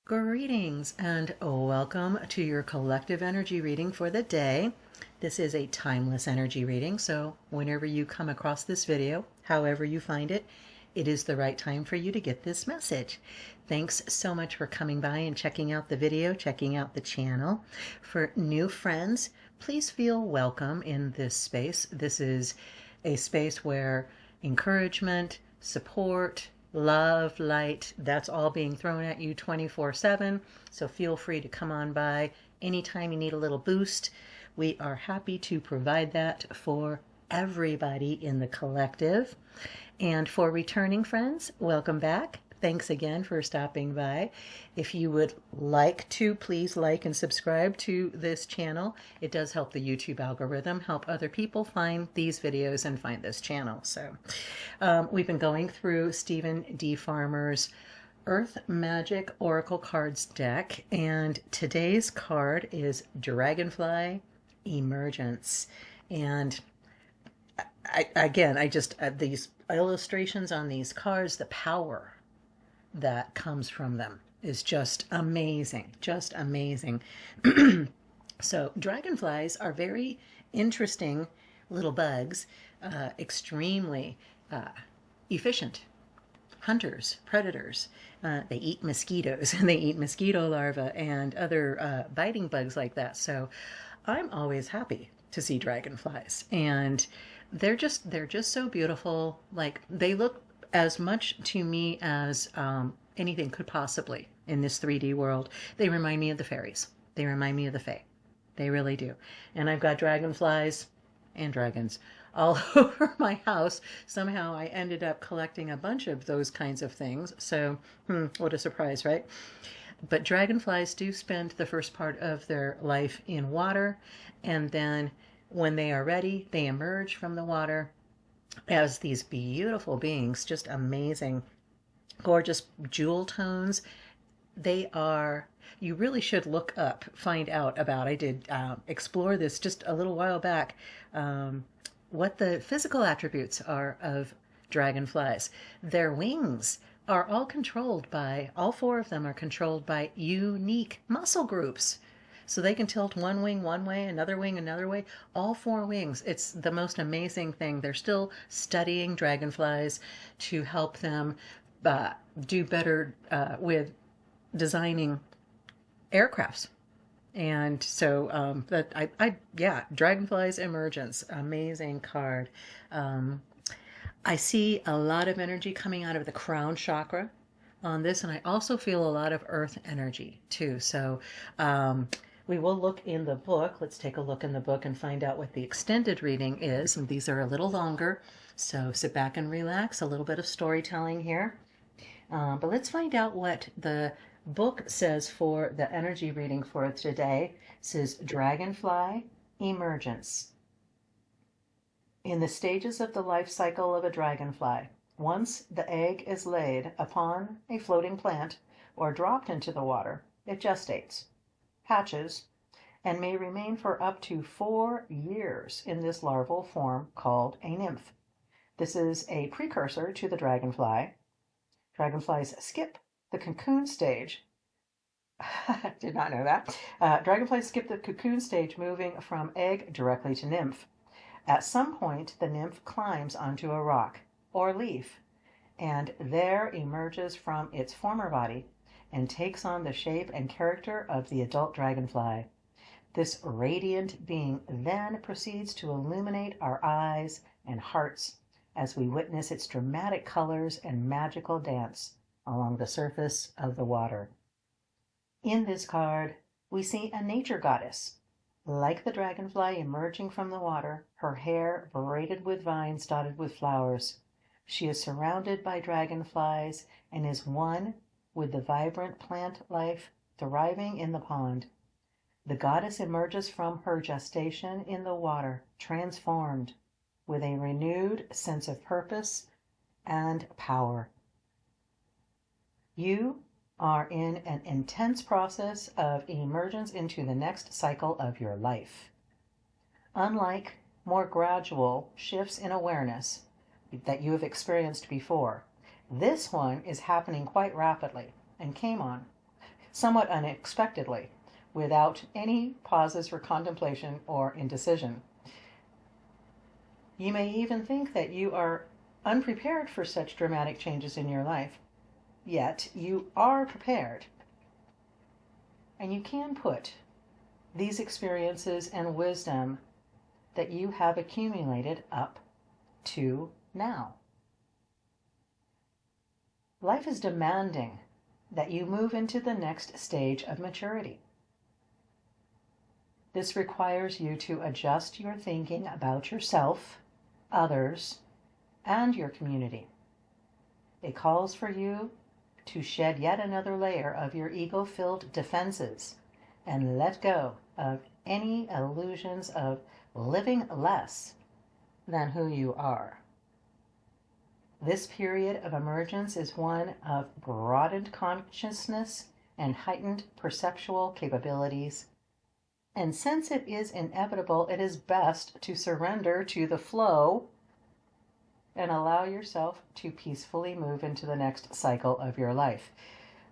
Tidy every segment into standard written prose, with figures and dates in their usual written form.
Greetings and welcome to your collective energy reading for the day. This is a timeless energy reading, so whenever you come across this video, however you find it, it is the right time for you to get this message. Thanks so much for coming by and checking out the video, checking out the channel. For new friends, please feel welcome in this space. This is a space where encouragement, support, love, light, that's all being thrown at you 24/7. So feel free to come on by anytime you need a little boost. We are happy to provide that for everybody in the collective. And for returning friends, welcome back. Thanks again for stopping by. If you would like to, please like and subscribe to this channel. It does help the YouTube algorithm, help other people find these videos and find this channel. So we've been going through Stephen D. Farmer's Earth Magic Oracle Cards deck, and today's card is Dragonfly Emergence. And I just, these illustrations on these cards, the power that comes from them is just amazing, just amazing. So dragonflies are very interesting little bugs, extremely efficient hunters, predators. They eat mosquitoes and they eat mosquito larvae and other biting bugs like that. So I'm always happy to see dragonflies, and they're just so beautiful. Like, they look as much to me as anything could possibly in this 3D world. They remind me of the fairies. They remind me of the fae. They really do. And I've got dragonflies and dragons all over my house. Somehow I ended up collecting a bunch of those kinds of things. So, what a surprise, right? But dragonflies do spend the first part of their life in water, and then when they are ready, they emerge from the water as these beautiful beings, just amazing, gorgeous jewel tones. They are, you really should look up, find out about. I did explore this just a little while back, what the physical attributes are of dragonflies. Their wings are all controlled by, all four of them are controlled by unique muscle groups. So they can tilt one wing one way, another wing another way, all four wings. It's the most amazing thing. They're still studying dragonflies to help them do better with designing aircrafts. And so yeah, Dragonfly's Emergence, amazing card. I see a lot of energy coming out of the crown chakra on this, and I also feel a lot of earth energy too. So we will look in the book. Let's take a look in the book and find out what the extended reading is. And these are a little longer, so sit back and relax. A little bit of storytelling here. But let's find out what the book says for the energy reading for today. It says Dragonfly Emergence. In the stages of the life cycle of a dragonfly, once the egg is laid upon a floating plant or dropped into the water, it gestates, hatches, and may remain for up to 4 years in this larval form called a nymph. This is a precursor to the dragonfly. Dragonflies skip the cocoon stage. Did not know that. Dragonflies skip the cocoon stage, moving from egg directly to nymph. At some point, the nymph climbs onto a rock or leaf, and there emerges from its former body and takes on the shape and character of the adult dragonfly. This radiant being then proceeds to illuminate our eyes and hearts as we witness its dramatic colors and magical dance along the surface of the water. In this card, we see a nature goddess. Like the dragonfly emerging from the water, her hair braided with vines dotted with flowers. She is surrounded by dragonflies and is one with the vibrant plant life thriving in the pond. The goddess emerges from her gestation in the water, transformed, with a renewed sense of purpose and power. You are in an intense process of emergence into the next cycle of your life. Unlike more gradual shifts in awareness that you have experienced before, this one is happening quite rapidly and came on somewhat unexpectedly, without any pauses for contemplation or indecision. You may even think that you are unprepared for such dramatic changes in your life, yet you are prepared. And you can put these experiences and wisdom that you have accumulated up to now. Life is demanding that you move into the next stage of maturity. This requires you to adjust your thinking about yourself, others, and your community. It calls for you to shed yet another layer of your ego-filled defenses and let go of any illusions of living less than who you are. This period of emergence is one of broadened consciousness and heightened perceptual capabilities. And since it is inevitable, it is best to surrender to the flow and allow yourself to peacefully move into the next cycle of your life.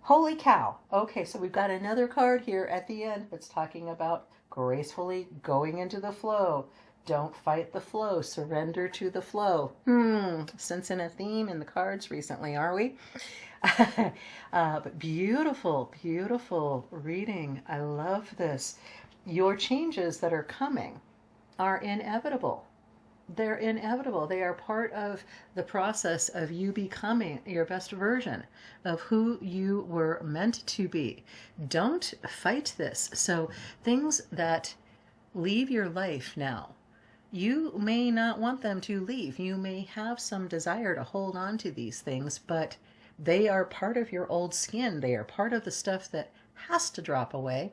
Holy cow. Okay, so we've got another card here at the end that's talking about gracefully going into the flow. Don't fight the flow. Surrender to the flow. Sensing a theme in the cards recently, are we? But beautiful, beautiful reading. I love this. Your changes that are coming are inevitable. They're inevitable. They are part of the process of you becoming your best version of who you were meant to be. Don't fight this. So things that leave your life now, you may not want them to leave. You may have some desire to hold on to these things, but they are part of your old skin. They are part of the stuff that has to drop away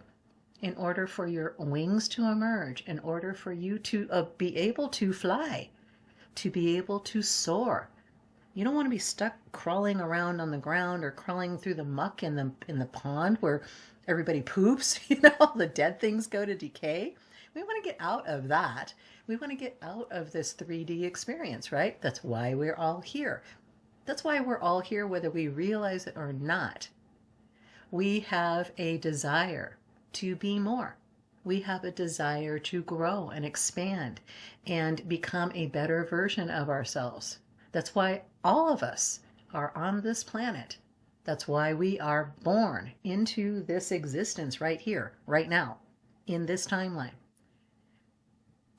in order for your wings to emerge, in order for you to be able to fly, to be able to soar. You don't want to be stuck crawling around on the ground or crawling through the muck in the pond where everybody poops, all the dead things go to decay. We want to get out of that. We want to get out of this 3D experience, right? That's why we're all here. That's why we're all here, whether we realize it or not. We have a desire to be more. We have a desire to grow and expand and become a better version of ourselves. That's why all of us are on this planet. That's why we are born into this existence right here, right now, in this timeline.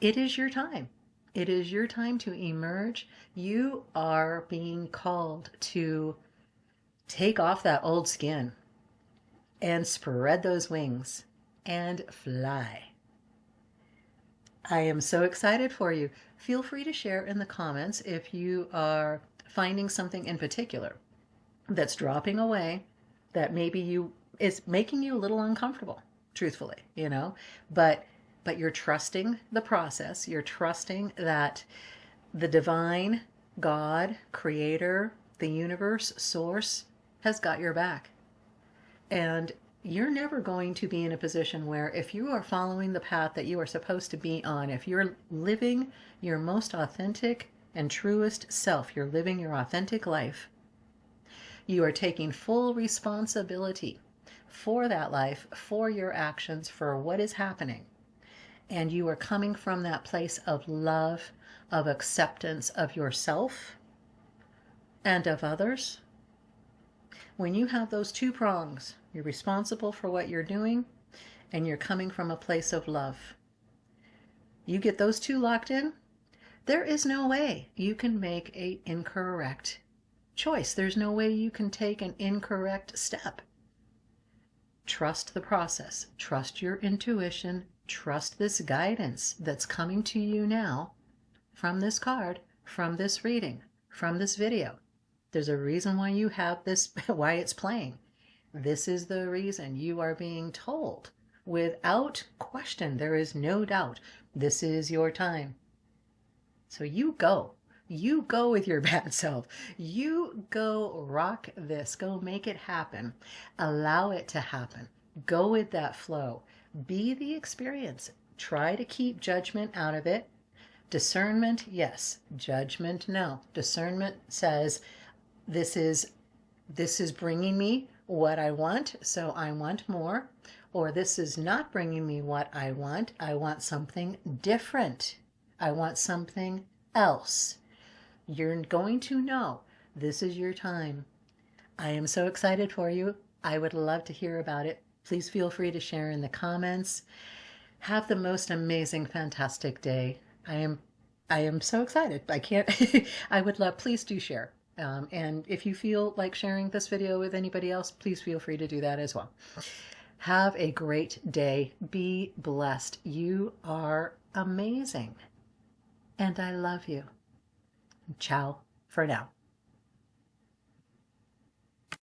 It is your time. It is your time to emerge. You are being called to take off that old skin and spread those wings and fly. I am so excited for you. Feel free to share in the comments if you are finding something in particular that's dropping away that maybe is making you a little uncomfortable, truthfully, but you're trusting the process. You're trusting that the divine God, creator, the universe, source has got your back. And you're never going to be in a position where, if you are following the path that you are supposed to be on, if you're living your most authentic and truest self, you're living your authentic life, you are taking full responsibility for that life, for your actions, for what is happening. And you are coming from that place of love, of acceptance of yourself and of others. When you have those two prongs, you're responsible for what you're doing and you're coming from a place of love. You get those two locked in, there is no way you can make an incorrect choice. There's no way you can take an incorrect step. Trust the process. Trust your intuition. Trust this guidance that's coming to you now from this card, from this reading, from this video. There's a reason why you have this, why it's playing. This is the reason. You are being told without question. There is no doubt. This is your time. So you go. You go with your bad self. You go rock this. Go make it happen. Allow it to happen. Go with that flow. Be the experience. Try to keep judgment out of it. Discernment, yes. Judgment, no. Discernment says, this is bringing me what I want, so I want more, or this is not bringing me what I want something different. I want something else. You're going to know this is your time. I am so excited for you. I would love to hear about it. Please feel free to share in the comments. Have the most amazing, fantastic day. I am so excited. I can't, I would love, please do share. And if you feel like sharing this video with anybody else, please feel free to do that as well. Have a great day. Be blessed. You are amazing. And I love you. Ciao for now.